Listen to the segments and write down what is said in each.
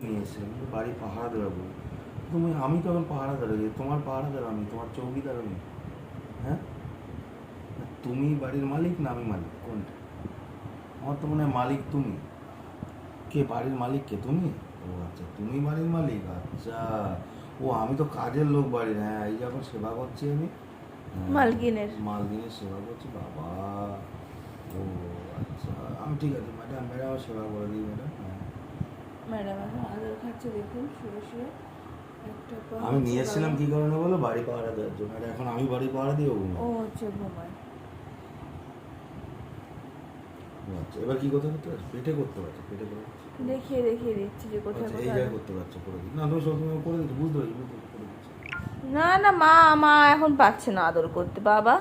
নিয়ে এসে বাড়ি পাহারা দেওয়া বলে আমি তখন পাহারা দেবো, তোমার পাহারা দেবো আমি, তোমার চৌকিদার আমি? হ্যাঁ, তুমি বাড়ির মালিক না আমি মালিক, কোনটা? আমার তো মনে হয় মালিক তুমি। কে বাড়ির মালিক? কে তুমি? ও আচ্ছা, তুমি বাড়ির মালিক, আচ্ছা। ও আমি তো কাজের লোক বাড়ির। হ্যাঁ, এই যখন সেবা করছি আমি, মালকিনের সেবা করছি। বাবা, ও আচ্ছা, আমি ঠিক আছে ম্যাডাম, ম্যাডাম সেবা করে দিই ম্যাডাম। হ্যাঁ ম্যাডাম এখন আদর খাচ্ছে, দেখুন শুয়ে শুয়ে। আমি নিয়ে এসেছিলাম কি কারণে বলো? বাড়ি পাহারা দেওয়ার জন্য। এখন আমি বাড়ি পাহারা দিয়ে ও হচ্ছে ঘুমায়। আচ্ছা, এবার কি করতে পারছো? পেটে করতে পারছো? পেটে করে দেখিয়ে দেখিয়ে দিচ্ছি যে কোথায় এই জায়গায় করতে পারছো, করে দিই না? তুমি সবসময় করে দিচ্ছি, বুঝতে পারছি, করে দিচ্ছি। না না, মা এখন পাচ্ছে না আদর করতে। বাবা,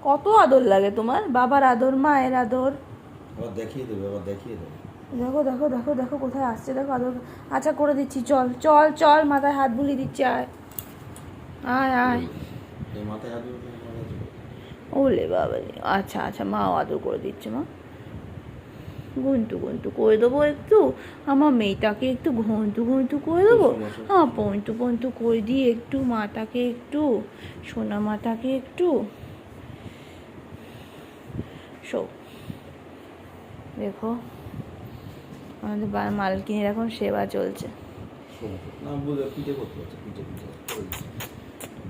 কত আদর লাগে তোমার, বাবার আদর, মায়ের আদর। আবার দেখিয়ে দেবে, আবার দেখিয়ে দেবে। দেখো দেখো দেখো দেখো কোথায় আসছে, দেখো আদর। আচ্ছা করে দিচ্ছি, চল চল চল, মাথায় হাত বুলিয়ে দিচ্ছি, আয় আয় আয়। এই মাথায় হাত বুলিয়ে ওলে বাবা, আচ্ছা আচ্ছা, মাও আদর করে দিচ্ছে। মা ঘন্টু ঘন্টু করে দেবো একটু, আমার মেয়েটাকে একটু ঘন্টু ঘন্টু করে দেবো। হ্যাঁ, পন্টু পন্টু করে দিই একটু মাটাকে, একটু সোনা মাটাকে একটু। শো, দেখো আমাদের মালকিনের এখন সেবা চলছে। না বুঝে পিঠে করতে পারছো, পিঠে পিঠে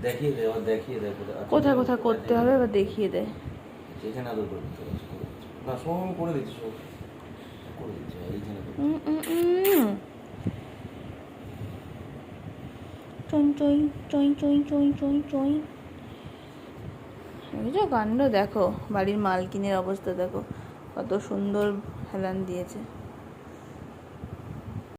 দেখিয়ে দে, আবার দেখিয়ে দে কোথায় কোথায় করতে হবে এবার দেখিয়ে দে। এখানে আদর করে দিতে পারছো, না সব করে দিচ্ছি, সব করে দিচ্ছি এইখানে। চই চই চই চই চই চই চই। বুঝছো কাণ্ড, দেখো বাড়ির মালকিনের অবস্থা দেখো, কত সুন্দর হেলান দিয়েছে।